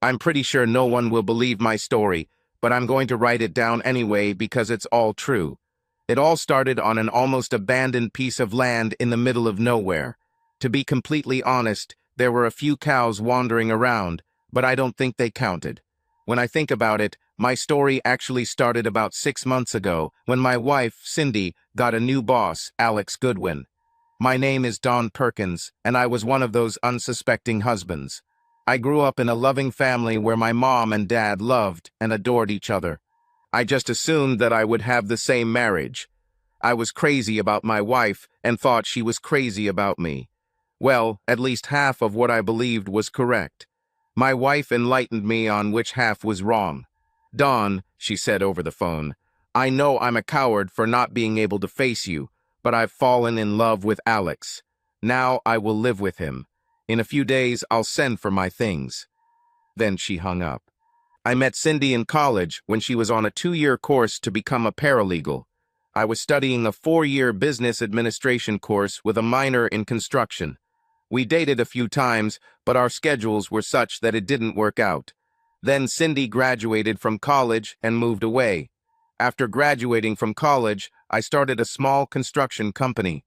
I'm pretty sure no one will believe my story, but I'm going to write it down anyway because it's all true. It all started on an almost abandoned piece of land in the middle of nowhere. To be completely honest, there were a few cows wandering around, but I don't think they counted. When I think about it, my story actually started about 6 months ago when my wife, Cindy, got a new boss, Alex Goodwin. My name is Don Perkins, and I was one of those unsuspecting husbands. I grew up in a loving family where my mom and dad loved and adored each other. I just assumed that I would have the same marriage. I was crazy about my wife and thought she was crazy about me. Well, at least half of what I believed was correct. My wife enlightened me on which half was wrong. "Dawn," she said over the phone, "I know I'm a coward for not being able to face you, but I've fallen in love with Alex. Now I will live with him. In a few days, I'll send for my things." Then she hung up. I met Cindy in college when she was on a 2-year course to become a paralegal. I was studying a 4-year business administration course with a minor in construction. We dated a few times, but our schedules were such that it didn't work out. Then Cindy graduated from college and moved away. After graduating from college, I started a small construction company.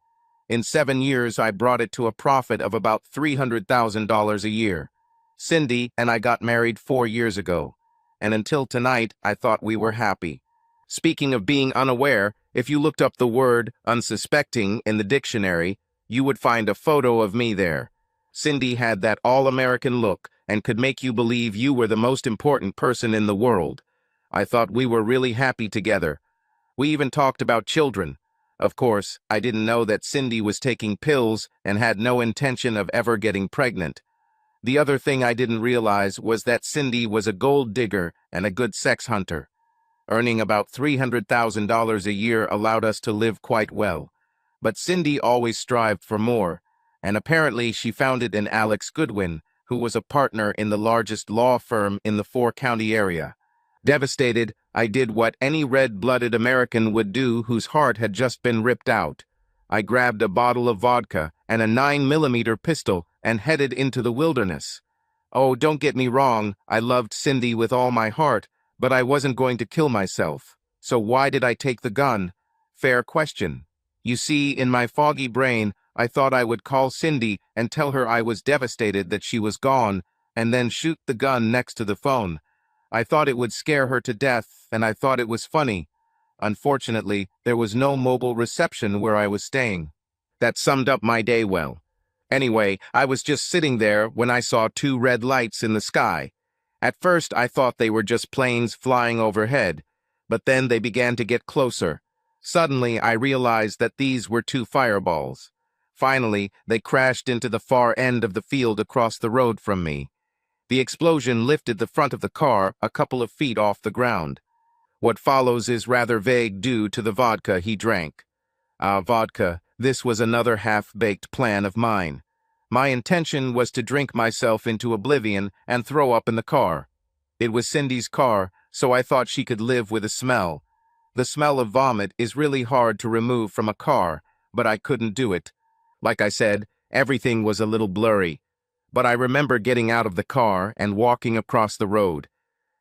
In 7 years, I brought it to a profit of about $300,000 a year. Cindy and I got married 4 years ago, and until tonight, I thought we were happy. Speaking of being unaware, if you looked up the word unsuspecting in the dictionary, you would find a photo of me there. Cindy had that all-American look and could make you believe you were the most important person in the world. I thought we were really happy together. We even talked about children. Of course, I didn't know that Cindy was taking pills and had no intention of ever getting pregnant. The other thing I didn't realize was that Cindy was a gold digger and a good sex hunter. Earning about $300,000 a year allowed us to live quite well. But Cindy always strived for more, and apparently she found it in Alex Goodwin, who was a partner in the largest law firm in the 4-county area. Devastated, I did what any red-blooded American would do whose heart had just been ripped out. I grabbed a bottle of vodka and a 9mm pistol and headed into the wilderness. Oh, don't get me wrong, I loved Cindy with all my heart, but I wasn't going to kill myself. So why did I take the gun? Fair question. You see, in my foggy brain, I thought I would call Cindy and tell her I was devastated that she was gone, and then shoot the gun next to the phone. I thought it would scare her to death, and I thought it was funny. Unfortunately, there was no mobile reception where I was staying. That summed up my day well. Anyway, I was just sitting there when I saw 2 red lights in the sky. At first, I thought they were just planes flying overhead, but then they began to get closer. Suddenly, I realized that these were 2 fireballs. Finally, they crashed into the far end of the field across the road from me. The explosion lifted the front of the car a couple of feet off the ground. What follows is rather vague due to the vodka he drank. Vodka, this was another half-baked plan of mine. My intention was to drink myself into oblivion and throw up in the car. It was Cindy's car, so I thought she could live with the smell. The smell of vomit is really hard to remove from a car, but I couldn't do it. Like I said, everything was a little blurry. But I remember getting out of the car and walking across the road.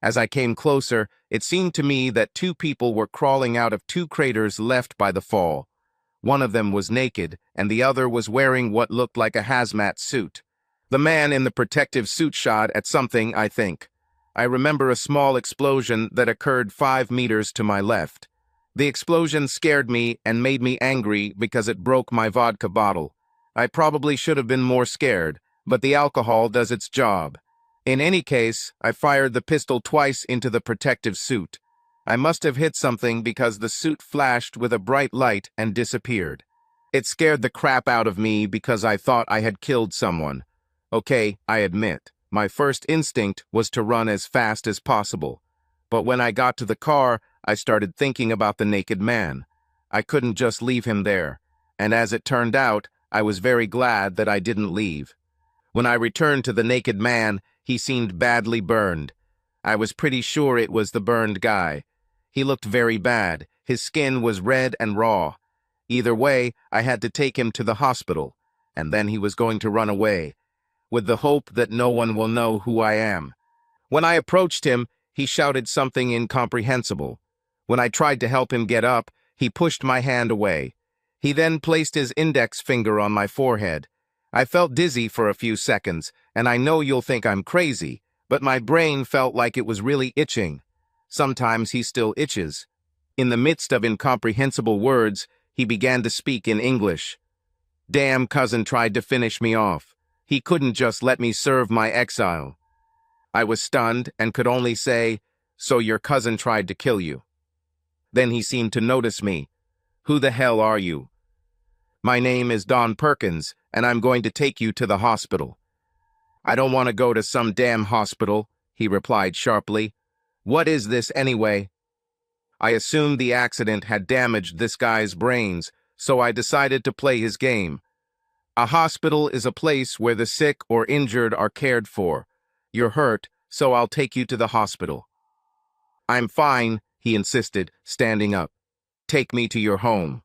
As I came closer, it seemed to me that 2 people were crawling out of 2 craters left by the fall. One of them was naked, and the other was wearing what looked like a hazmat suit. The man in the protective suit shot at something, I think. I remember a small explosion that occurred 5 meters to my left. The explosion scared me and made me angry because it broke my vodka bottle. I probably should have been more scared, but the alcohol does its job. In any case, I fired the pistol twice into the protective suit. I must have hit something because the suit flashed with a bright light and disappeared. It scared the crap out of me because I thought I had killed someone. Okay, I admit, my first instinct was to run as fast as possible. But when I got to the car, I started thinking about the naked man. I couldn't just leave him there. And as it turned out, I was very glad that I didn't leave. When I returned to the naked man, he seemed badly burned. I was pretty sure it was the burned guy. He looked very bad. His skin was red and raw. Either way, I had to take him to the hospital, and then he was going to run away, with the hope that no one will know who I am. When I approached him, he shouted something incomprehensible. When I tried to help him get up, he pushed my hand away. He then placed his index finger on my forehead. I felt dizzy for a few seconds, and I know you'll think I'm crazy, but my brain felt like it was really itching. Sometimes he still itches. In the midst of incomprehensible words, he began to speak in English. Damn cousin tried to finish me off. He couldn't just let me serve my exile. I was stunned and could only say, "So your cousin tried to kill you." Then he seemed to notice me. "Who the hell are you?" "My name is Don Perkins, and I'm going to take you to the hospital." "I don't want to go to some damn hospital," he replied sharply. "What is this anyway?" I assumed the accident had damaged this guy's brains, so I decided to play his game. "A hospital is a place where the sick or injured are cared for. You're hurt, so I'll take you to the hospital." "I'm fine," he insisted, standing up. "Take me to your home."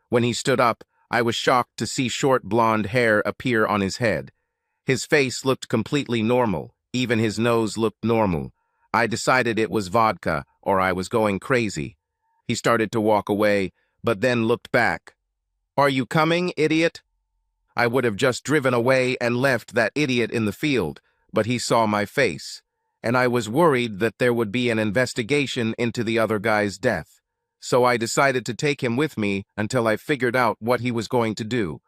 When he stood up, I was shocked to see short blonde hair appear on his head. His face looked completely normal. Even his nose looked normal. I decided it was vodka, or I was going crazy. He started to walk away, but then looked back. "Are you coming, idiot?" I would have just driven away and left that idiot in the field, but he saw my face, and I was worried that there would be an investigation into the other guy's death. So I decided to take him with me until I figured out what he was going to do.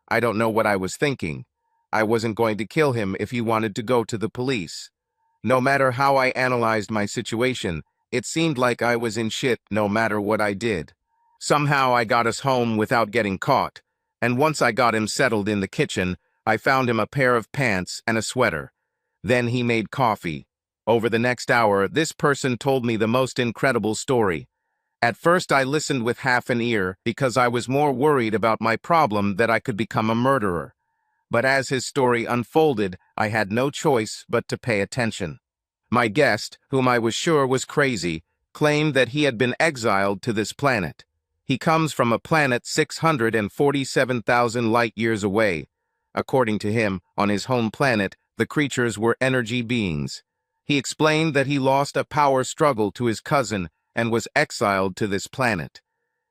I don't know what I was thinking. I wasn't going to kill him if he wanted to go to the police. No matter how I analyzed my situation, it seemed like I was in shit no matter what I did. Somehow I got us home without getting caught, and once I got him settled in the kitchen, I found him a pair of pants and a sweater. Then he made coffee. Over the next hour, this person told me the most incredible story. At first I listened with half an ear because I was more worried about my problem that I could become a murderer. But as his story unfolded, I had no choice but to pay attention. My guest, whom I was sure was crazy, claimed that he had been exiled to this planet. He comes from a planet 647,000 light-years away. According to him, on his home planet, the creatures were energy beings. He explained that he lost a power struggle to his cousin and was exiled to this planet.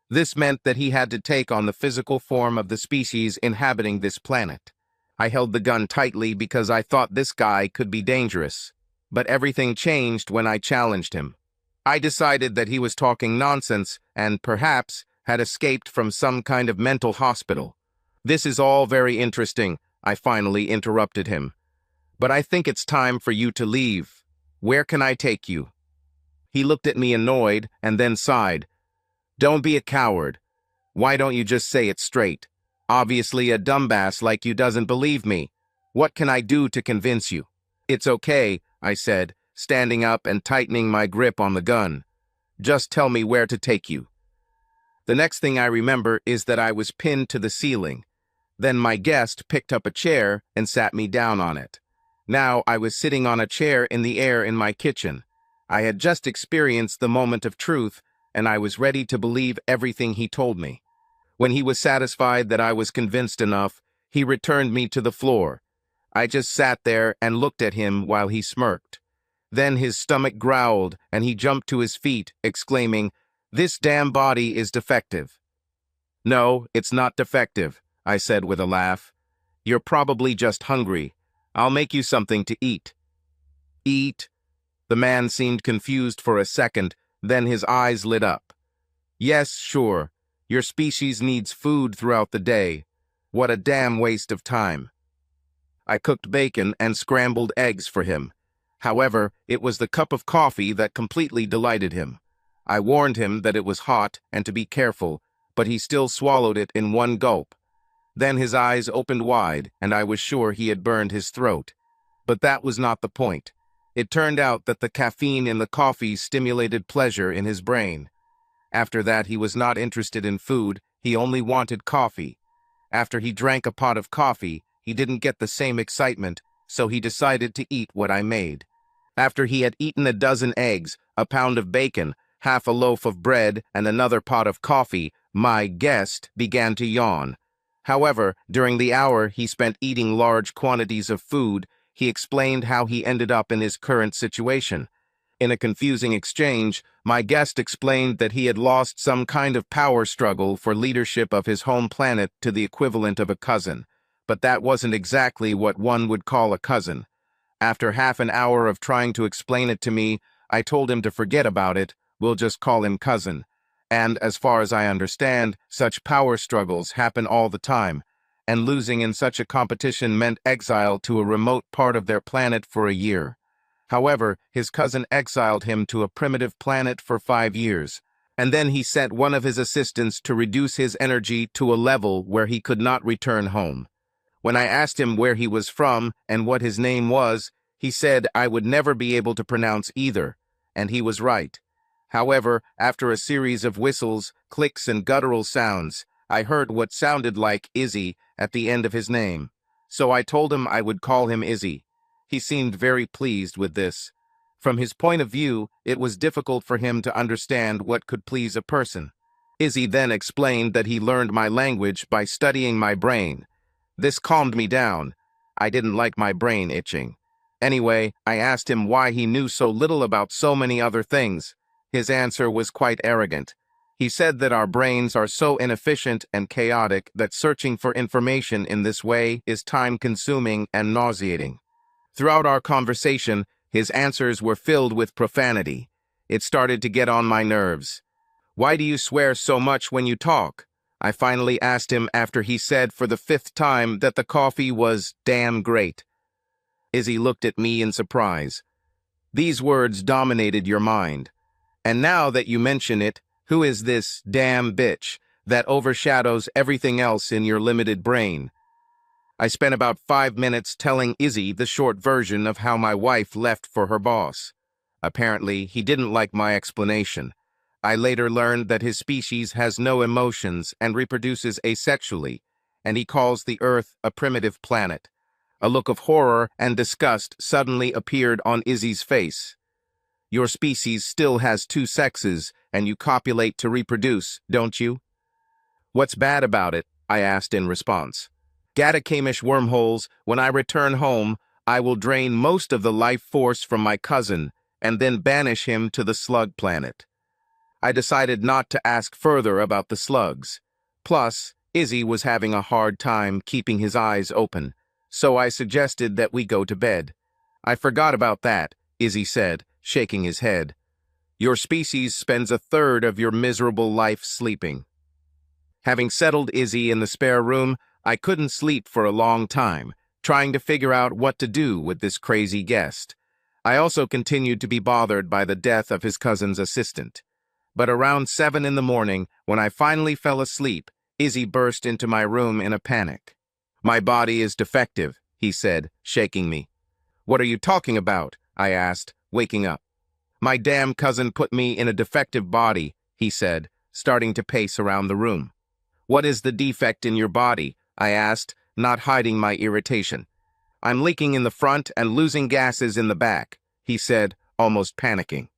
This meant that he had to take on the physical form of the species inhabiting this planet. I held the gun tightly because I thought this guy could be dangerous. But everything changed when I challenged him. I decided that he was talking nonsense and, perhaps, had escaped from some kind of mental hospital. "This is all very interesting," I finally interrupted him. "But I think it's time for you to leave. Where can I take you?" He looked at me annoyed and then sighed. "Don't be a coward. Why don't you just say it straight? Obviously a dumbass like you doesn't believe me. What can I do to convince you?" "It's okay," I said, standing up and tightening my grip on the gun. "Just tell me where to take you." The next thing I remember is that I was pinned to the ceiling. Then my guest picked up a chair and sat me down on it. Now I was sitting on a chair in the air in my kitchen. I had just experienced the moment of truth, and I was ready to believe everything he told me. When he was satisfied that I was convinced enough, he returned me to the floor. I just sat there and looked at him while he smirked. Then his stomach growled, and he jumped to his feet, exclaiming, "This damn body is defective." "No, it's not defective," I said with a laugh. "You're probably just hungry. I'll make you something to eat." "Eat?" The man seemed confused for a second, then his eyes lit up. "Yes, sure. Your species needs food throughout the day. What a damn waste of time." I cooked bacon and scrambled eggs for him. However, it was the cup of coffee that completely delighted him. I warned him that it was hot and to be careful, but he still swallowed it in one gulp. Then his eyes opened wide, and I was sure he had burned his throat. But that was not the point. It turned out that the caffeine in the coffee stimulated pleasure in his brain. After that, he was not interested in food, he only wanted coffee. After he drank a pot of coffee, he didn't get the same excitement, so he decided to eat what I made. After he had eaten a dozen eggs, a pound of bacon, half a loaf of bread, and another pot of coffee, my guest began to yawn. However, during the hour he spent eating large quantities of food, he explained how he ended up in his current situation. In a confusing exchange, my guest explained that he had lost some kind of power struggle for leadership of his home planet to the equivalent of a cousin. But that wasn't exactly what one would call a cousin. After half an hour of trying to explain it to me, I told him to forget about it, we'll just call him cousin. And as far as I understand, such power struggles happen all the time, and losing in such a competition meant exile to a remote part of their planet for a year. However, his cousin exiled him to a primitive planet for 5 years, and then he sent one of his assistants to reduce his energy to a level where he could not return home. When I asked him where he was from and what his name was, he said I would never be able to pronounce either, and he was right. However, after a series of whistles, clicks, and guttural sounds, I heard what sounded like Izzy at the end of his name. So I told him I would call him Izzy. He seemed very pleased with this. From his point of view, it was difficult for him to understand what could please a person. Izzy then explained that he learned my language by studying my brain. This calmed me down. I didn't like my brain itching. Anyway, I asked him why he knew so little about so many other things. His answer was quite arrogant. He said that our brains are so inefficient and chaotic that searching for information in this way is time-consuming and nauseating. Throughout our conversation, his answers were filled with profanity. It started to get on my nerves. "Why do you swear so much when you talk?" I finally asked him after he said for the 5th time that the coffee was damn great. Izzy looked at me in surprise. "These words dominated your mind. And now that you mention it, who is this damn bitch that overshadows everything else in your limited brain?" I spent about 5 minutes telling Izzy the short version of how my wife left for her boss. Apparently, he didn't like my explanation. I later learned that his species has no emotions and reproduces asexually, and he calls the Earth a primitive planet. A look of horror and disgust suddenly appeared on Izzy's face. "Your species still has 2 sexes, and you copulate to reproduce, don't you?" "What's bad about it?" I asked in response. "Gatacamish wormholes, when I return home, I will drain most of the life force from my cousin, and then banish him to the slug planet." I decided not to ask further about the slugs. Plus, Izzy was having a hard time keeping his eyes open, so I suggested that we go to bed. "I forgot about that," Izzy said, shaking his head. "Your species spends 1/3 of your miserable life sleeping." Having settled Izzy in the spare room, I couldn't sleep for a long time, trying to figure out what to do with this crazy guest. I also continued to be bothered by the death of his cousin's assistant. But around 7 in the morning, when I finally fell asleep, Izzy burst into my room in a panic. "My body is defective," he said, shaking me. "What are you talking about?" I asked, waking up. "My damn cousin put me in a defective body," he said, starting to pace around the room. "What is the defect in your body?" I asked, not hiding my irritation. "I'm leaking in the front and losing gases in the back," he said, almost panicking.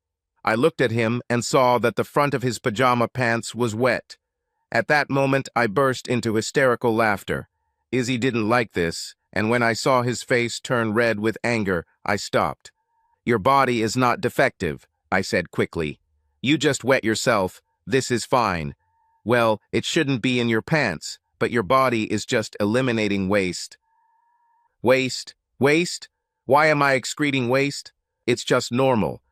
I looked at him and saw that the front of his pajama pants was wet. At that moment, I burst into hysterical laughter. Izzy didn't like this, and when I saw his face turn red with anger, I stopped. "Your body is not defective," I said quickly. "You just wet yourself. This is fine. Well, it shouldn't be in your pants, but your body is just eliminating waste." "Waste? Waste? Why am I excreting waste? It's just normal.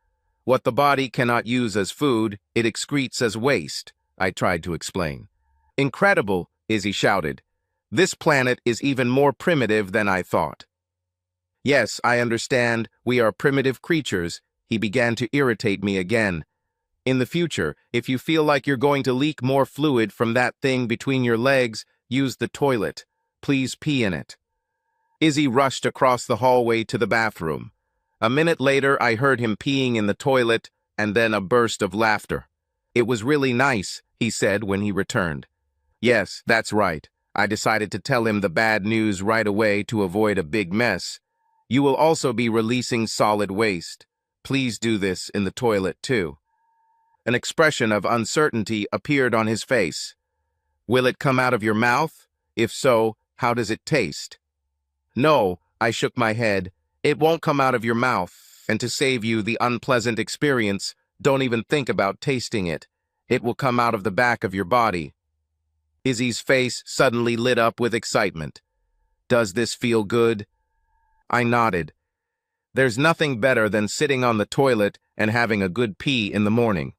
What the body cannot use as food, it excretes as waste," I tried to explain. "Incredible," Izzy shouted. "This planet is even more primitive than I thought." "Yes, I understand. We are primitive creatures." He began to irritate me again. "In the future, if you feel like you're going to leak more fluid from that thing between your legs, use the toilet. Please pee in it." Izzy rushed across the hallway to the bathroom. A minute later, I heard him peeing in the toilet, and then a burst of laughter. "It was really nice," he said when he returned. "Yes, that's right." I decided to tell him the bad news right away to avoid a big mess. "You will also be releasing solid waste. Please do this in the toilet, too." An expression of uncertainty appeared on his face. "Will it come out of your mouth? If so, how does it taste?" "No," I shook my head. It won't come out of your mouth, and to save you the unpleasant experience, don't even think about tasting it. It will come out of the back of your body. Izzy's face suddenly lit up with excitement. Does this feel good? I nodded. There's nothing better than sitting on the toilet and having a good pee in the morning.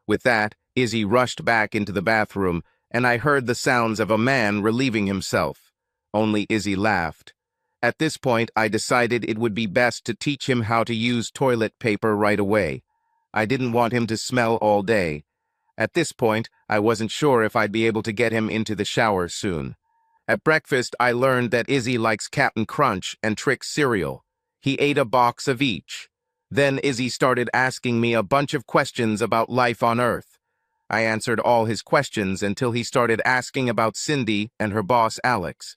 With that, Izzy rushed back into the bathroom, and I heard the sounds of a man relieving himself. Only Izzy laughed. At this point, I decided it would be best to teach him how to use toilet paper right away. I didn't want him to smell all day. At this point, I wasn't sure if I'd be able to get him into the shower soon. At breakfast, I learned that Izzy likes Captain Crunch and Trix cereal. He ate a box of each. Then Izzy started asking me a bunch of questions about life on Earth. I answered all his questions until he started asking about Cindy and her boss Alex.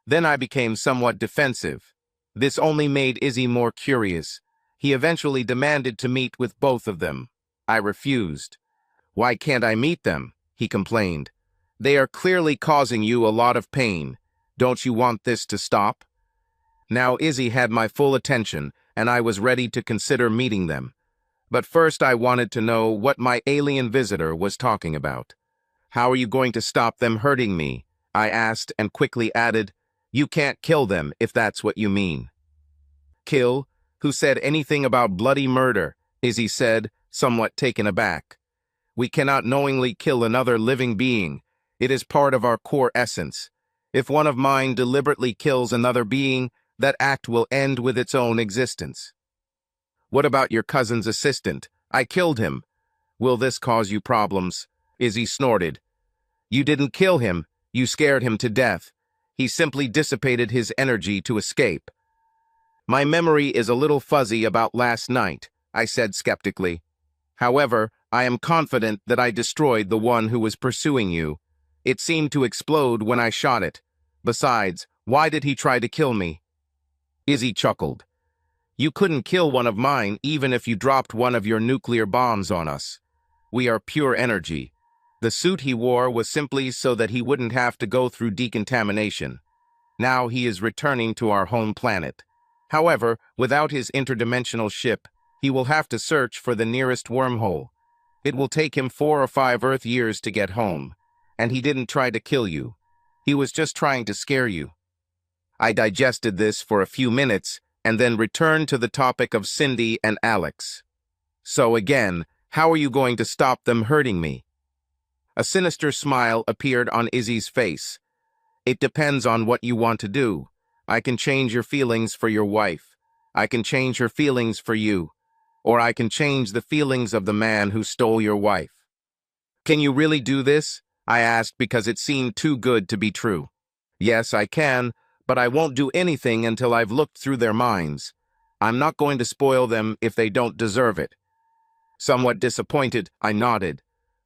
Then I became somewhat defensive. This only made Izzy more curious. He eventually demanded to meet with both of them. I refused. Why can't I meet them? He complained. They are clearly causing you a lot of pain. Don't you want this to stop? Now Izzy had my full attention, and I was ready to consider meeting them. But first I wanted to know what my alien visitor was talking about. How are you going to stop them hurting me? I asked and quickly added, you can't kill them if that's what you mean. Kill? Who said anything about bloody murder? Izzy said, somewhat taken aback. We cannot knowingly kill another living being. It is part of our core essence. If one of mine deliberately kills another being, that act will end with its own existence. What about your cousin's assistant? I killed him. Will this cause you problems? Izzy snorted. You didn't kill him. You scared him to death. He simply dissipated his energy to escape. My memory is a little fuzzy about last night, I said skeptically. However, I am confident that I destroyed the one who was pursuing you. It seemed to explode when I shot it. Besides, why did he try to kill me? Izzy chuckled. You couldn't kill one of mine even if you dropped one of your nuclear bombs on us. We are pure energy. The suit he wore was simply so that he wouldn't have to go through decontamination. Now he is returning to our home planet. However, without his interdimensional ship, he will have to search for the nearest wormhole. It will take him 4 or 5 Earth years to get home. And he didn't try to kill you. He was just trying to scare you. I digested this for a few minutes and then returned to the topic of Cindy and Alex. So again, how are you going to stop them hurting me? A sinister smile appeared on Izzy's face. It depends on what you want to do. I can change your feelings for your wife. I can change her feelings for you. Or I can change the feelings of the man who stole your wife. Can you really do this? I asked because it seemed too good to be true. Yes, I can, but I won't do anything until I've looked through their minds. I'm not going to spoil them if they don't deserve it. Somewhat disappointed, I nodded.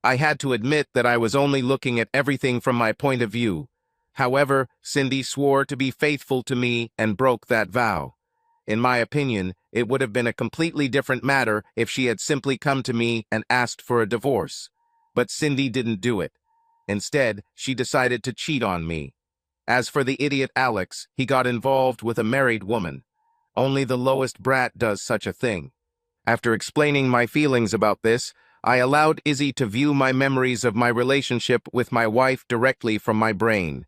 I had to admit that I was only looking at everything from my point of view. However, Cindy swore to be faithful to me and broke that vow. In my opinion, it would have been a completely different matter if she had simply come to me and asked for a divorce. But Cindy didn't do it. Instead, she decided to cheat on me. As for the idiot Alex, he got involved with a married woman. Only the lowest brat does such a thing. After explaining my feelings about this, I allowed Izzy to view my memories of my relationship with my wife directly from my brain.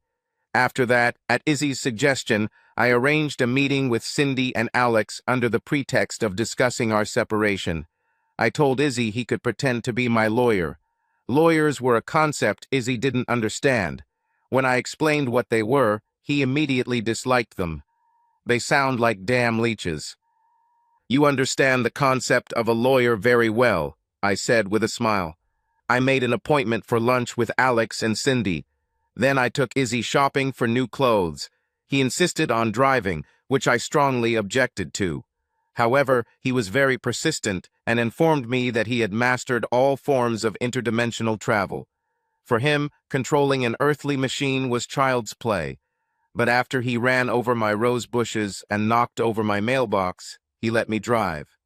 After that, at Izzy's suggestion, I arranged a meeting with Cindy and Alex under the pretext of discussing our separation. I told Izzy he could pretend to be my lawyer. Lawyers were a concept Izzy didn't understand. When I explained what they were, he immediately disliked them. They sound like damn leeches. You understand the concept of a lawyer very well, I said with a smile. I made an appointment for lunch with Alex and Cindy. Then I took Izzy shopping for new clothes. He insisted on driving, which I strongly objected to. However, he was very persistent and informed me that he had mastered all forms of interdimensional travel. For him, controlling an earthly machine was child's play. But after he ran over my rose bushes and knocked over my mailbox, he let me drive.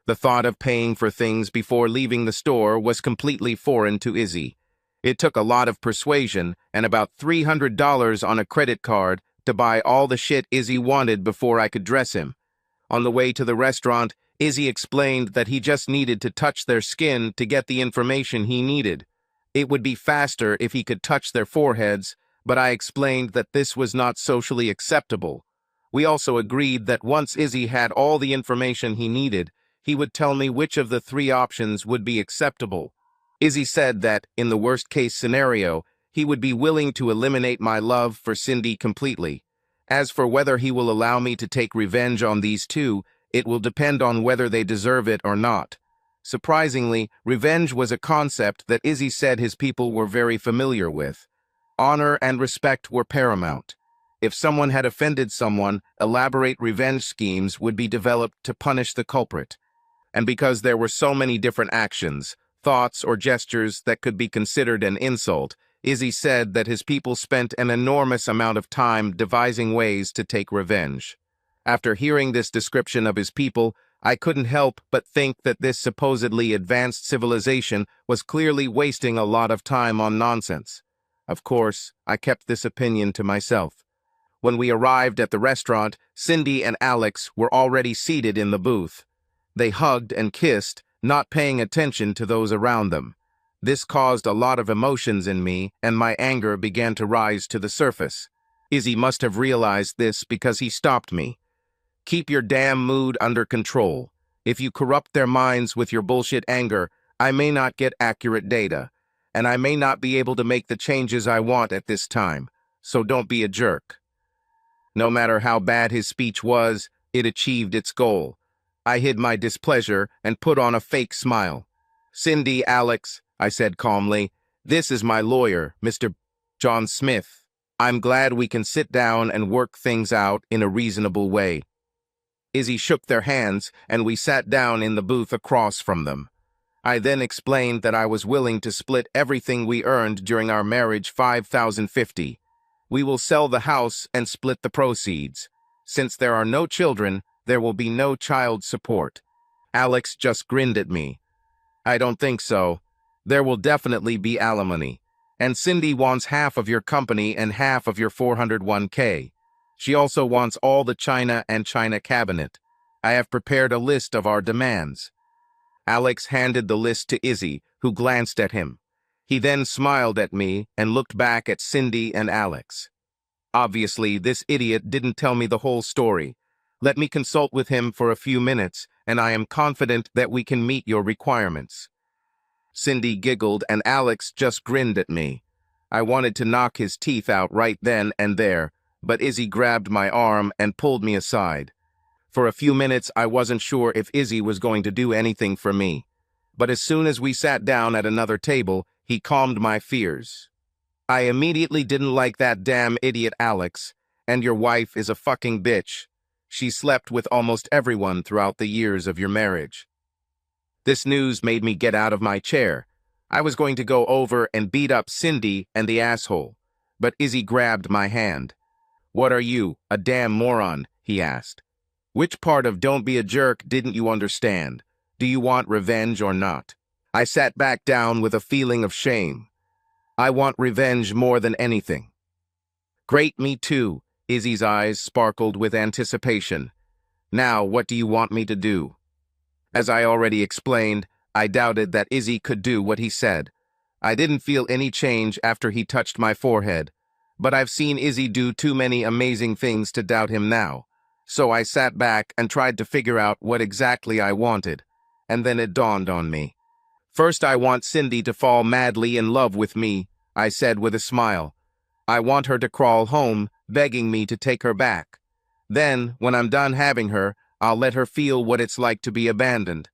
The thought of paying for things before leaving the store was completely foreign to Izzy. It took a lot of persuasion and about $300 on a credit card to buy all the shit Izzy wanted before I could dress him. On the way to the restaurant, Izzy explained that he just needed to touch their skin to get the information he needed. It would be faster if he could touch their foreheads, but I explained that this was not socially acceptable. We also agreed that once Izzy had all the information he needed, he would tell me which of the three options would be acceptable. Izzy said that, in the worst-case scenario, he would be willing to eliminate my love for Cindy completely. As for whether he will allow me to take revenge on these two, it will depend on whether they deserve it or not. Surprisingly, revenge was a concept that Izzy said his people were very familiar with. Honor and respect were paramount. If someone had offended someone, elaborate revenge schemes would be developed to punish the culprit. And because there were so many different actions, thoughts, or gestures that could be considered an insult, Izzy said that his people spent an enormous amount of time devising ways to take revenge. After hearing this description of his people, I couldn't help but think that this supposedly advanced civilization was clearly wasting a lot of time on nonsense. Of course, I kept this opinion to myself. When we arrived at the restaurant, Cindy and Alex were already seated in the booth. They hugged and kissed, not paying attention to those around them. This caused a lot of emotions in me, and my anger began to rise to the surface. Izzy must have realized this because he stopped me. Keep your damn mood under control. If you corrupt their minds with your bullshit anger, I may not get accurate data, and I may not be able to make the changes I want at this time, so don't be a jerk. No matter how bad his speech was, it achieved its goal. I hid my displeasure and put on a fake smile. Cindy, Alex, I said calmly, this is my lawyer, Mr. John Smith. I'm glad we can sit down and work things out in a reasonable way. Izzy shook their hands, and we sat down in the booth across from them. I then explained that I was willing to split everything we earned during our marriage $5,050. We will sell the house and split the proceeds. Since there are no children, there will be no child support. Alex just grinned at me. I don't think so. There will definitely be alimony. And Cindy wants half of your company and half of your 401k. She also wants all the china and china cabinet. I have prepared a list of our demands. Alex handed the list to Izzy, who glanced at him. He then smiled at me and looked back at Cindy and Alex. Obviously, this idiot didn't tell me the whole story. Let me consult with him for a few minutes, and I am confident that we can meet your requirements. Cindy giggled, and Alex just grinned at me. I wanted to knock his teeth out right then and there, but Izzy grabbed my arm and pulled me aside. For a few minutes, I wasn't sure if Izzy was going to do anything for me. But as soon as we sat down at another table, he calmed my fears. I immediately didn't like that damn idiot Alex, and your wife is a fucking bitch. She slept with almost everyone throughout the years of your marriage. This news made me get out of my chair. I was going to go over and beat up Cindy and the asshole, but Izzy grabbed my hand. What are you, a damn moron? He asked. Which part of don't be a jerk didn't you understand? Do you want revenge or not? I sat back down with a feeling of shame. I want revenge more than anything. Great, me too. Izzy's eyes sparkled with anticipation. Now, what do you want me to do? As I already explained, I doubted that Izzy could do what he said. I didn't feel any change after he touched my forehead, but I've seen Izzy do too many amazing things to doubt him now. So I sat back and tried to figure out what exactly I wanted, and then it dawned on me. First, I want Cindy to fall madly in love with me, I said with a smile. I want her to crawl home, begging me to take her back. Then, when I'm done having her, I'll let her feel what it's like to be abandoned.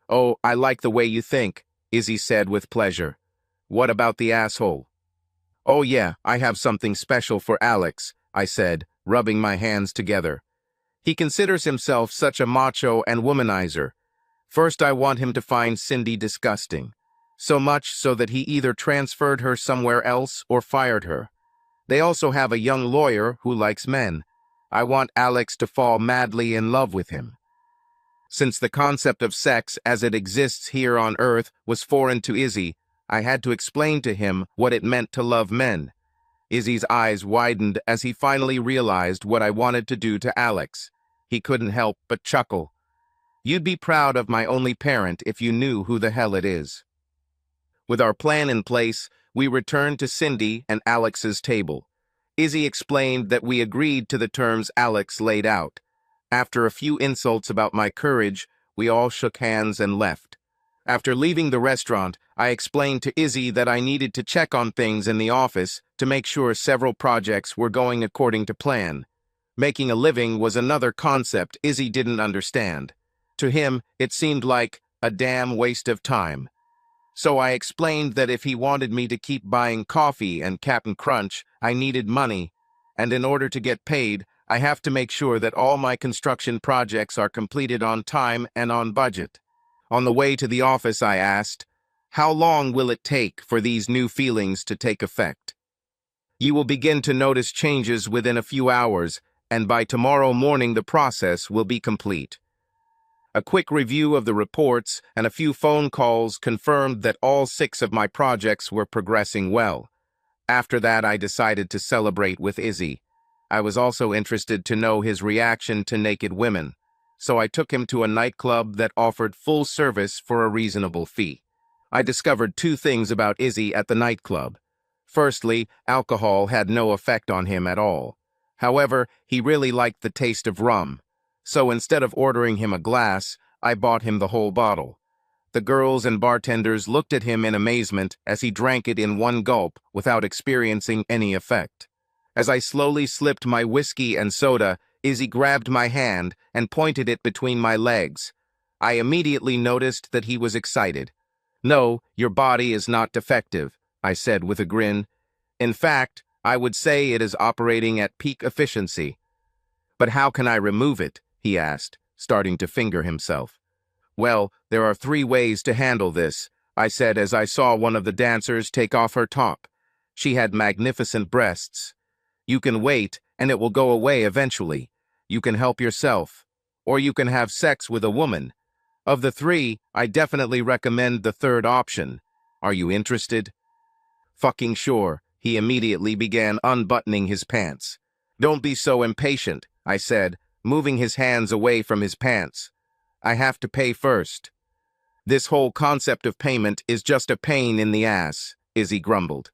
Oh, I like the way you think, Izzy said with pleasure. What about the asshole? Oh yeah, I have something special for Alex, I said, rubbing my hands together. He considers himself such a macho and womanizer. First, I want him to find Cindy disgusting. So much so that he either transferred her somewhere else or fired her. They also have a young lawyer who likes men. I want Alex to fall madly in love with him. Since the concept of sex as it exists here on Earth was foreign to Izzy, I had to explain to him what it meant to love men. Izzy's eyes widened as he finally realized what I wanted to do to Alex. He couldn't help but chuckle. You'd be proud of my only parent if you knew who the hell it is. With our plan in place, we returned to Cindy and Alex's table. Izzy explained that we agreed to the terms Alex laid out. After a few insults about my courage, we all shook hands and left. After leaving the restaurant, I explained to Izzy that I needed to check on things in the office to make sure several projects were going according to plan. Making a living was another concept Izzy didn't understand. To him, it seemed like a damn waste of time. So I explained that if he wanted me to keep buying coffee and Cap'n Crunch, I needed money, and in order to get paid, I have to make sure that all my construction projects are completed on time and on budget. On the way to the office, I asked, "How long will it take for these new feelings to take effect?" "You will begin to notice changes within a few hours, and by tomorrow morning the process will be complete." A quick review of the reports and a few phone calls confirmed that all 6 of my projects were progressing well. After that, I decided to celebrate with Izzy. I was also interested to know his reaction to naked women, so I took him to a nightclub that offered full service for a reasonable fee. I discovered 2 things about Izzy at the nightclub. Firstly, alcohol had no effect on him at all. However, he really liked the taste of rum. So instead of ordering him a glass, I bought him the whole bottle. The girls and bartenders looked at him in amazement as he drank it in one gulp without experiencing any effect. As I slowly slipped my whiskey and soda, Izzy grabbed my hand and pointed it between my legs. I immediately noticed that he was excited. "No, your body is not defective," I said with a grin. "In fact, I would say it is operating at peak efficiency." "But how can I remove it?" he asked, starting to finger himself. "Well, there are 3 ways to handle this," I said as I saw one of the dancers take off her top. She had magnificent breasts. "You can wait, and it will go away eventually. You can help yourself. Or you can have sex with a woman. Of the 3, I definitely recommend the 3rd option. Are you interested?" "Fucking sure." He immediately began unbuttoning his pants. "Don't be so impatient," I said, moving his hands away from his pants. "I have to pay first." "This whole concept of payment is just a pain in the ass," Izzy grumbled.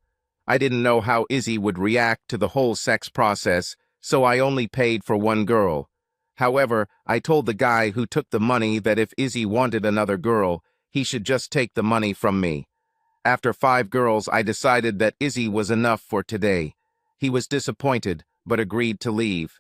I didn't know how Izzy would react to the whole sex process, so I only paid for one girl. However, I told the guy who took the money that if Izzy wanted another girl, he should just take the money from me. After 5 girls, I decided that Izzy was enough for today. He was disappointed, but agreed to leave.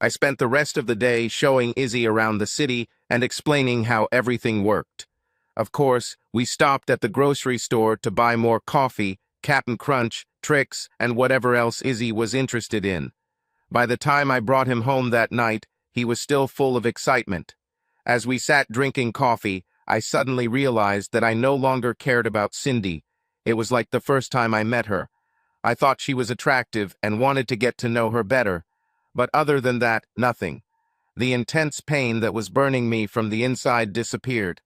I spent the rest of the day showing Izzy around the city and explaining how everything worked. Of course, we stopped at the grocery store to buy more coffee, Cap'n Crunch, tricks, and whatever else Izzy was interested in. By the time I brought him home that night, he was still full of excitement. As we sat drinking coffee, I suddenly realized that I no longer cared about Cindy. It was like the first time I met her. I thought she was attractive and wanted to get to know her better. But other than that, nothing. The intense pain that was burning me from the inside disappeared.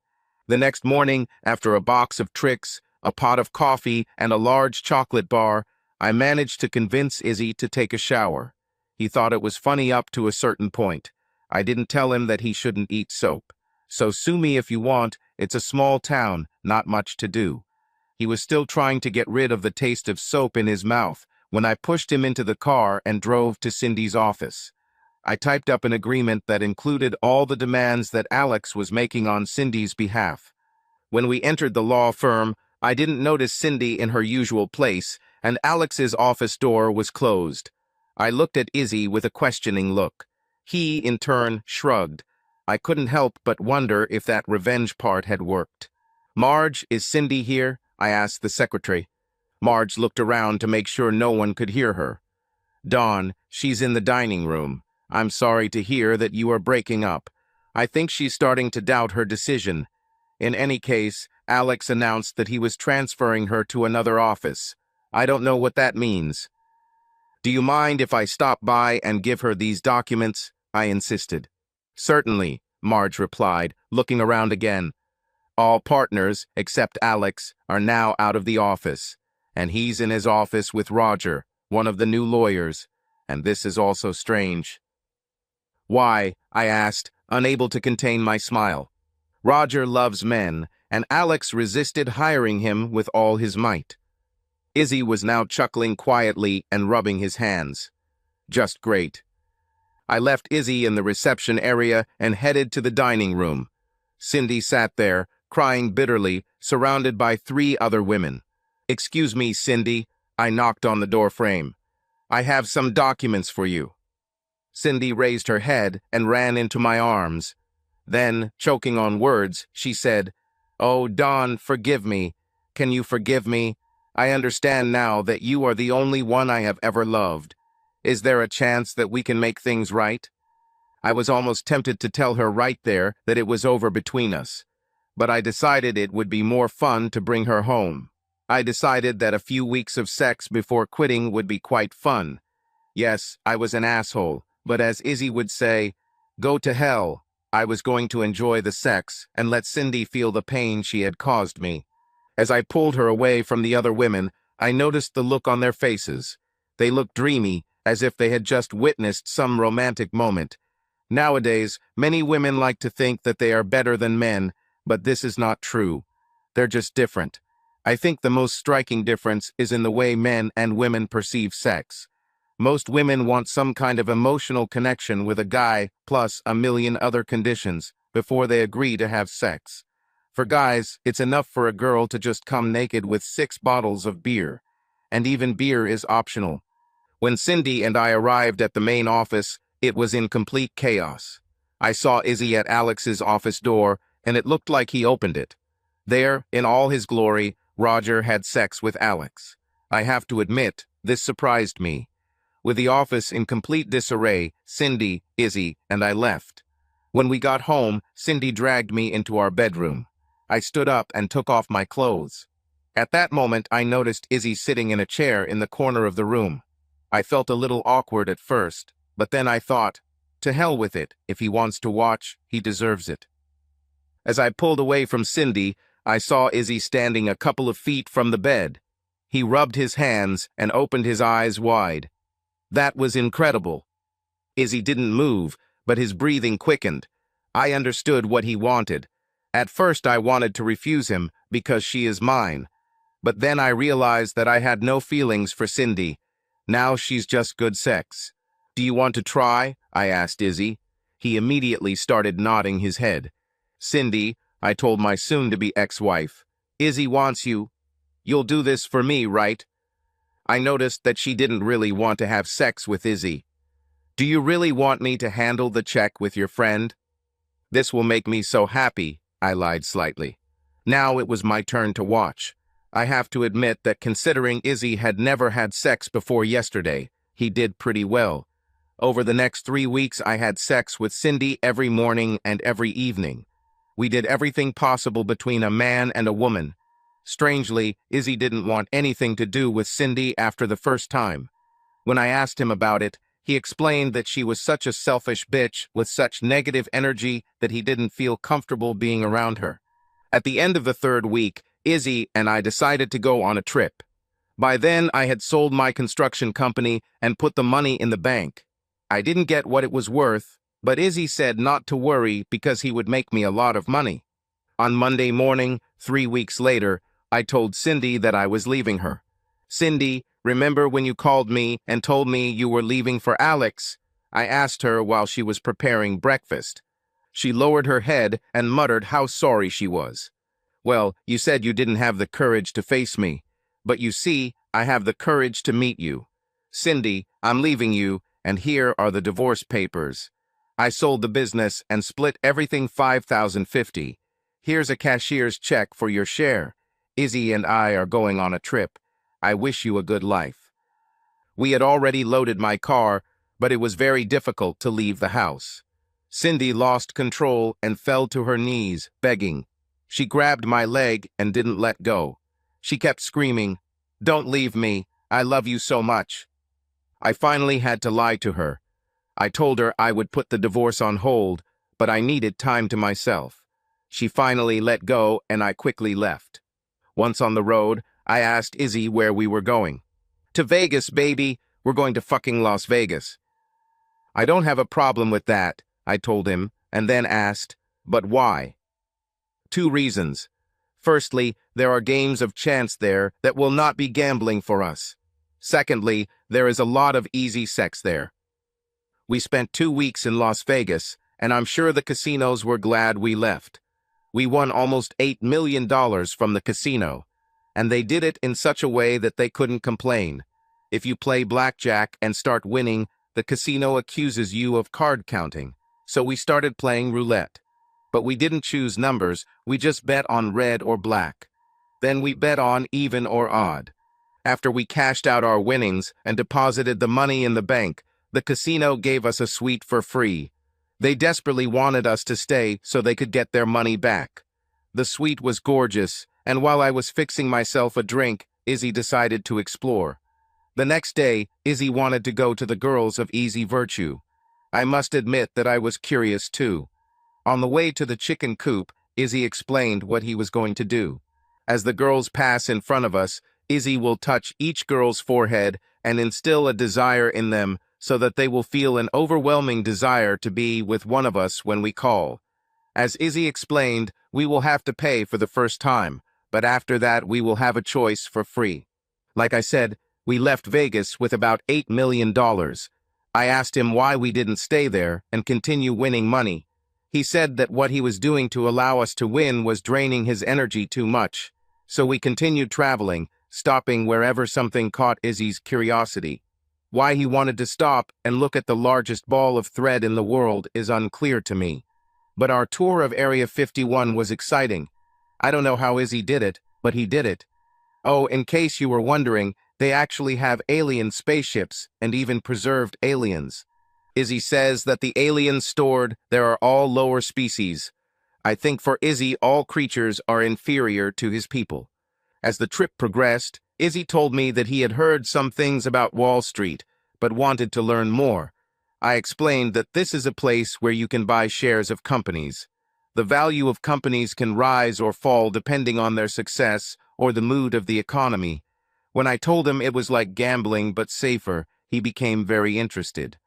The next morning, after a box of tricks, a pot of coffee, and a large chocolate bar, I managed to convince Izzy to take a shower. He thought it was funny up to a certain point. I didn't tell him that he shouldn't eat soap. So sue me if you want, it's a small town, not much to do. He was still trying to get rid of the taste of soap in his mouth when I pushed him into the car and drove to Cindy's office. I typed up an agreement that included all the demands that Alex was making on Cindy's behalf. When we entered the law firm, I didn't notice Cindy in her usual place, and Alex's office door was closed. I looked at Izzy with a questioning look. He, in turn, shrugged. I couldn't help but wonder if that revenge part had worked. "Marge, is Cindy here?" I asked the secretary. Marge looked around to make sure no one could hear her. "Dawn, she's in the dining room. I'm sorry to hear that you are breaking up. I think she's starting to doubt her decision. In any case, Alex announced that he was transferring her to another office. I don't know what that means." "Do you mind if I stop by and give her these documents?" I insisted. "Certainly," Marge replied, looking around again. "All partners, except Alex, are now out of the office, and he's in his office with Roger, one of the new lawyers, and this is also strange." Why? I asked, unable to contain my smile. Roger loves men, and Alex resisted hiring him with all his might. Izzy was now chuckling quietly and rubbing his hands. Just great. I left Izzy in the reception area and headed to the dining room. Cindy sat there, crying bitterly, surrounded by 3 other women. "Excuse me, Cindy," I knocked on the door frame. "I have some documents for you." Cindy raised her head and ran into my arms. Then, choking on words, she said, "Oh, Don, forgive me. Can you forgive me? I understand now that you are the only one I have ever loved. Is there a chance that we can make things right?" I was almost tempted to tell her right there that it was over between us, but I decided it would be more fun to bring her home. I decided that a few weeks of sex before quitting would be quite fun. Yes, I was an asshole, but as Izzy would say, go to hell. I was going to enjoy the sex and let Cindy feel the pain she had caused me. As I pulled her away from the other women, I noticed the look on their faces. They looked dreamy, as if they had just witnessed some romantic moment. Nowadays, many women like to think that they are better than men, but this is not true. They're just different. I think the most striking difference is in the way men and women perceive sex. Most women want some kind of emotional connection with a guy, plus a million other conditions, before they agree to have sex. For guys, it's enough for a girl to just come naked with 6 bottles of beer. And even beer is optional. When Cindy and I arrived at the main office, it was in complete chaos. I saw Izzy at Alex's office door, and it looked like he opened it. There, in all his glory, Roger had sex with Alex. I have to admit, this surprised me. With the office in complete disarray, Cindy, Izzy, and I left. When we got home, Cindy dragged me into our bedroom. I stood up and took off my clothes. At that moment, I noticed Izzy sitting in a chair in the corner of the room. I felt a little awkward at first, but then I thought, to hell with it, if he wants to watch, he deserves it. As I pulled away from Cindy, I saw Izzy standing a couple of feet from the bed. He rubbed his hands and opened his eyes wide. That was incredible. Izzy didn't move, but his breathing quickened. I understood what he wanted. At first I wanted to refuse him, because she is mine. But then I realized that I had no feelings for Cindy. Now she's just good sex. "Do you want to try?" I asked Izzy. He immediately started nodding his head. "Cindy," I told my soon-to-be ex-wife, "Izzy wants you. You'll do this for me, right?" I noticed that she didn't really want to have sex with Izzy. "Do you really want me to handle the check with your friend?" "This will make me so happy," I lied slightly. Now it was my turn to watch. I have to admit that considering Izzy had never had sex before yesterday, he did pretty well. Over the next 3 weeks, I had sex with Cindy every morning and every evening. We did everything possible between a man and a woman. Strangely, Izzy didn't want anything to do with Cindy after the first time. When I asked him about it, he explained that she was such a selfish bitch with such negative energy that he didn't feel comfortable being around her. At the end of the 3rd week, Izzy and I decided to go on a trip. By then, I had sold my construction company and put the money in the bank. I didn't get what it was worth, but Izzy said not to worry because he would make me a lot of money. On Monday morning, 3 weeks later, I told Cindy that I was leaving her. "Cindy, remember when you called me and told me you were leaving for Alex?" I asked her while she was preparing breakfast. She lowered her head and muttered how sorry she was. "Well, you said you didn't have the courage to face me. But you see, I have the courage to meet you. Cindy, I'm leaving you, and here are the divorce papers. I sold the business and split everything 5,050. Here's a cashier's check for your share. Izzy and I are going on a trip. I wish you a good life." We had already loaded my car, but it was very difficult to leave the house. Cindy lost control and fell to her knees, begging. She grabbed my leg and didn't let go. She kept screaming, "Don't leave me. I love you so much." I finally had to lie to her. I told her I would put the divorce on hold, but I needed time to myself. She finally let go, and I quickly left. Once on the road, I asked Izzy where we were going. "To Vegas, baby. We're going to fucking Las Vegas." I don't have a problem with that, I told him, and then asked, but why? Two reasons. Firstly, there are games of chance there that will not be gambling for us. Secondly, there is a lot of easy sex there. We spent 2 weeks in Las Vegas, and I'm sure the casinos were glad we left. We won almost $8 million from the casino, and they did it in such a way that they couldn't complain. If you play blackjack and start winning, the casino accuses you of card counting, so we started playing roulette. But we didn't choose numbers, we just bet on red or black. Then we bet on even or odd. After we cashed out our winnings and deposited the money in the bank, the casino gave us a suite for free. They desperately wanted us to stay so they could get their money back. The suite was gorgeous, and while I was fixing myself a drink, Izzy decided to explore. The next day, Izzy wanted to go to the girls of Easy Virtue. I must admit that I was curious too. On the way to the chicken coop, Izzy explained what he was going to do. As the girls pass in front of us, Izzy will touch each girl's forehead and instill a desire in them so that they will feel an overwhelming desire to be with one of us when we call. As Izzy explained, we will have to pay for the first time, but after that we will have a choice for free. Like I said, we left Vegas with about $8 million. I asked him why we didn't stay there and continue winning money. He said that what he was doing to allow us to win was draining his energy too much. So we continued traveling, stopping wherever something caught Izzy's curiosity. Why he wanted to stop and look at the largest ball of thread in the world is unclear to me. But our tour of Area 51 was exciting. I don't know how Izzy did it, but he did it. Oh, in case you were wondering, they actually have alien spaceships and even preserved aliens. Izzy says that the aliens stored there are all lower species. I think for Izzy, all creatures are inferior to his people. As the trip progressed, Izzy told me that he had heard some things about Wall Street, but wanted to learn more. I explained that this is a place where you can buy shares of companies. The value of companies can rise or fall depending on their success or the mood of the economy. When I told him it was like gambling but safer, he became very interested.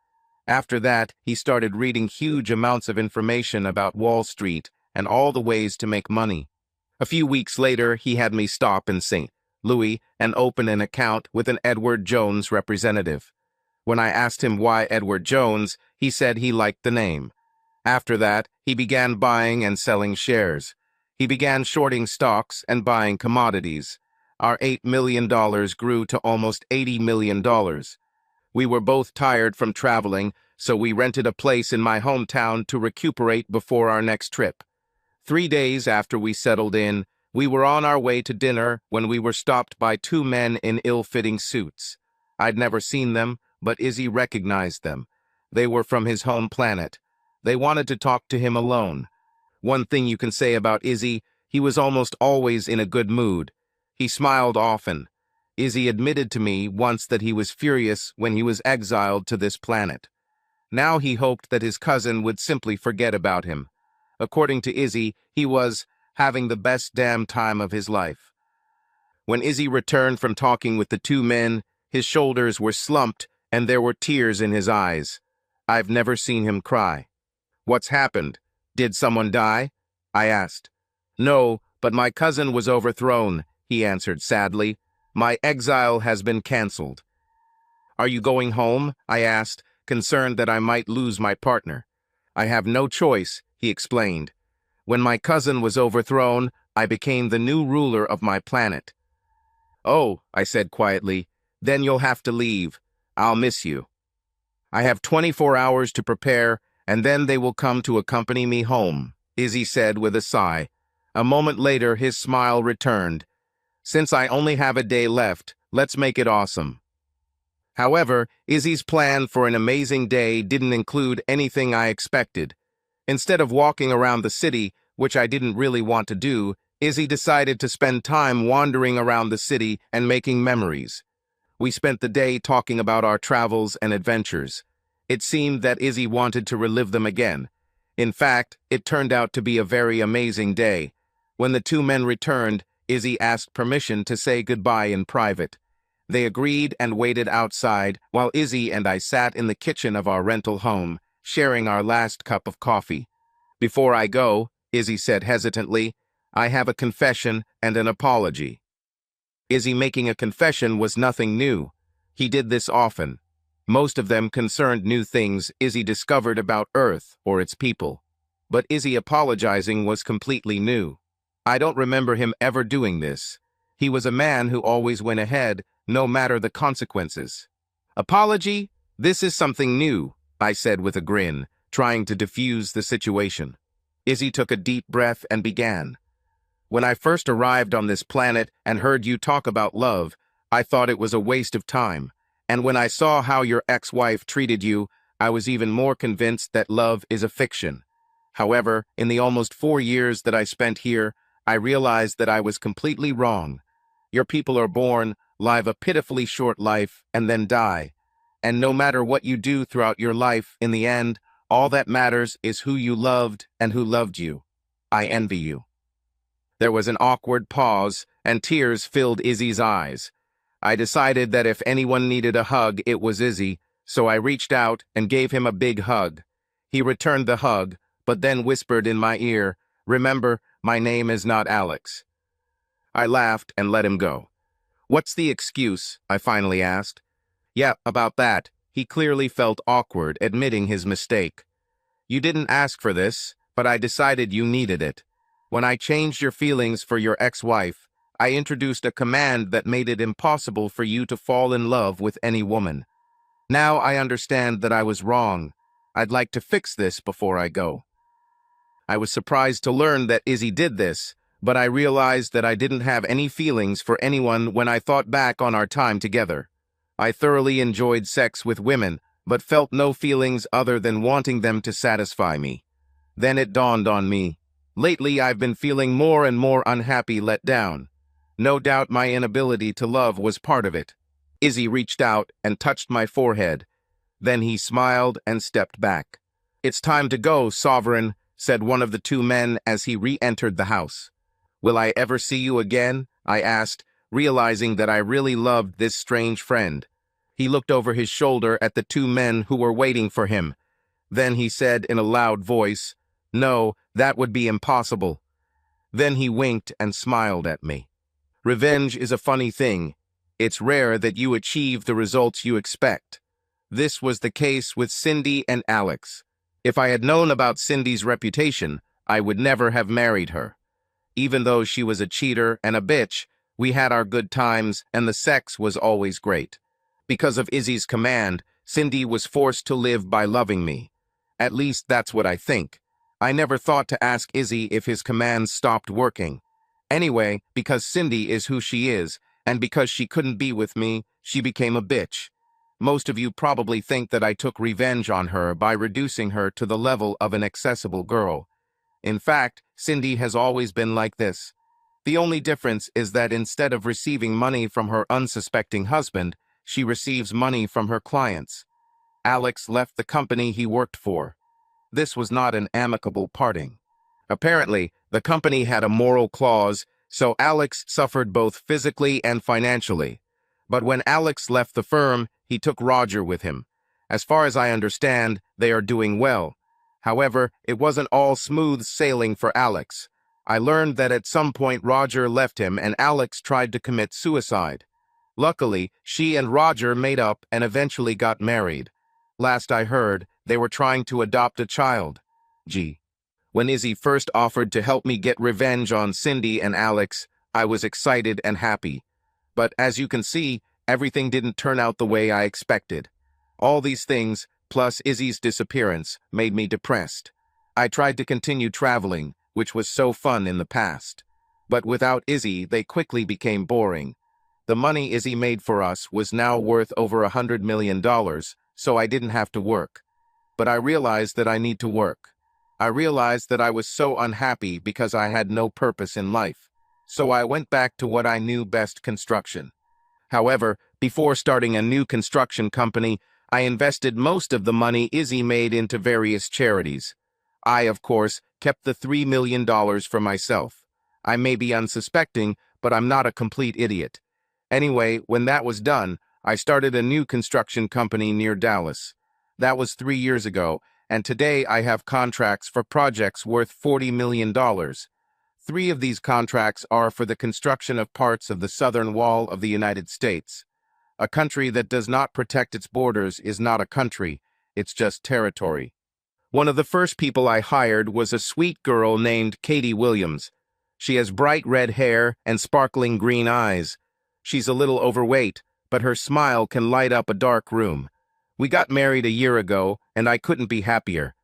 After that, he started reading huge amounts of information about Wall Street and all the ways to make money. A few weeks later, he had me stop in St. Louis and open an account with an Edward Jones representative. When I asked him why Edward Jones, he said he liked the name. After that, he began buying and selling shares. He began shorting stocks and buying commodities. Our $8 million grew to almost $80 million. We were both tired from traveling, so we rented a place in my hometown to recuperate before our next trip. 3 days after we settled in, we were on our way to dinner when we were stopped by two men in ill-fitting suits. I'd never seen them, but Izzy recognized them. They were from his home planet. They wanted to talk to him alone. One thing you can say about Izzy, he was almost always in a good mood. He smiled often. Izzy admitted to me once that he was furious when he was exiled to this planet. Now he hoped that his cousin would simply forget about him. According to Izzy, he was having the best damn time of his life. When Izzy returned from talking with the two men, his shoulders were slumped and there were tears in his eyes. I've never seen him cry. What's happened? Did someone die? I asked. No, but my cousin was overthrown, he answered sadly. My exile has been cancelled. Are you going home? I asked, concerned that I might lose my partner. I have no choice, he explained. When my cousin was overthrown, I became the new ruler of my planet. Oh, I said quietly, then you'll have to leave. I'll miss you. I have 24 hours to prepare, and then they will come to accompany me home, Izzy said with a sigh. A moment later, his smile returned. Since I only have a day left, let's make it awesome. However, Izzy's plan for an amazing day didn't include anything I expected. Instead of walking around the city, which I didn't really want to do, Izzy decided to spend time wandering around the city and making memories. We spent the day talking about our travels and adventures. It seemed that Izzy wanted to relive them again. In fact, it turned out to be a very amazing day. When the two men returned, Izzy asked permission to say goodbye in private. They agreed and waited outside while Izzy and I sat in the kitchen of our rental home, sharing our last cup of coffee. "Before I go," Izzy said hesitantly, "I have a confession and an apology." Izzy making a confession was nothing new. He did this often. Most of them concerned new things Izzy discovered about Earth or its people. But Izzy apologizing was completely new. I don't remember him ever doing this. He was a man who always went ahead, no matter the consequences. "Apology? This is something new," I said with a grin, trying to diffuse the situation. Izzy took a deep breath and began. "When I first arrived on this planet and heard you talk about love, I thought it was a waste of time. And when I saw how your ex-wife treated you, I was even more convinced that love is a fiction. However, in the almost 4 years that I spent here, I realized that I was completely wrong. Your people are born, live a pitifully short life, and then die. And no matter what you do throughout your life, in the end, all that matters is who you loved and who loved you. I envy you." There was an awkward pause, and tears filled Izzy's eyes. I decided that if anyone needed a hug, it was Izzy, so I reached out and gave him a big hug. He returned the hug, but then whispered in my ear, "Remember, my name is not Alex." I laughed and let him go. "What's the excuse?" I finally asked. "Yeah, about that." He clearly felt awkward, admitting his mistake. "You didn't ask for this, but I decided you needed it. When I changed your feelings for your ex-wife, I introduced a command that made it impossible for you to fall in love with any woman. Now I understand that I was wrong. I'd like to fix this before I go." I was surprised to learn that Izzy did this, but I realized that I didn't have any feelings for anyone when I thought back on our time together. I thoroughly enjoyed sex with women, but felt no feelings other than wanting them to satisfy me. Then it dawned on me. Lately, I've been feeling more and more unhappy, let down. No doubt my inability to love was part of it. Izzy reached out and touched my forehead. Then he smiled and stepped back. "It's time to go, Sovereign," said one of the two men as he re-entered the house. "Will I ever see you again?" I asked, realizing that I really loved this strange friend. He looked over his shoulder at the two men who were waiting for him. Then he said in a loud voice, "No, that would be impossible." Then he winked and smiled at me. Revenge is a funny thing. It's rare that you achieve the results you expect. This was the case with Cindy and Alex. If I had known about Cindy's reputation, I would never have married her. Even though she was a cheater and a bitch, we had our good times and the sex was always great. Because of Izzy's command, Cindy was forced to live by loving me. At least that's what I think. I never thought to ask Izzy if his commands stopped working. Anyway, because Cindy is who she is, and because she couldn't be with me, she became a bitch. Most of you probably think that I took revenge on her by reducing her to the level of an accessible girl. In fact, Cindy has always been like this. The only difference is that instead of receiving money from her unsuspecting husband, she receives money from her clients. Alex left the company he worked for. This was not an amicable parting. Apparently, the company had a moral clause, so Alex suffered both physically and financially. But when Alex left the firm, he took Roger with him. As far as I understand, they are doing well. However, it wasn't all smooth sailing for Alex. I learned that at some point Roger left him and Alex tried to commit suicide. Luckily, she and Roger made up and eventually got married. Last I heard, they were trying to adopt a child. When Izzy first offered to help me get revenge on Cindy and Alex, I was excited and happy. But as you can see, everything didn't turn out the way I expected. All these things, plus Izzy's disappearance, made me depressed. I tried to continue traveling, which was so fun in the past. But without Izzy, they quickly became boring. The money Izzy made for us was now worth over $100 million, so I didn't have to work. But I realized that I need to work. I realized that I was so unhappy because I had no purpose in life. So I went back to what I knew best: construction. However, before starting a new construction company, I invested most of the money Izzy made into various charities. I, of course, kept the $3 million for myself. I may be unsuspecting, but I'm not a complete idiot. Anyway, when that was done, I started a new construction company near Dallas. That was 3 years ago, and today I have contracts for projects worth $40 million. Three of these contracts are for the construction of parts of the southern wall of the United States. A country that does not protect its borders is not a country, it's just territory. One of the first people I hired was a sweet girl named Katie Williams. She has bright red hair and sparkling green eyes. She's a little overweight, but her smile can light up a dark room. We got married a year ago, and I couldn't be happier.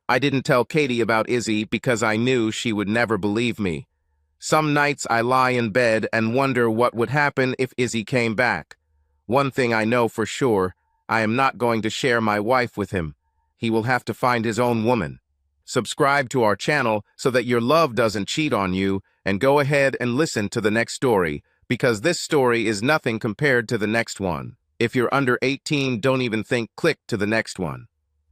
I didn't tell Katie about Izzy because I knew she would never believe me. Some nights I lie in bed and wonder what would happen if Izzy came back. One thing I know for sure, I am not going to share my wife with him. He will have to find his own woman. Subscribe to our channel so that your love doesn't cheat on you, and go ahead and listen to the next story, because this story is nothing compared to the next one. If you're under 18, don't even think click to the next one.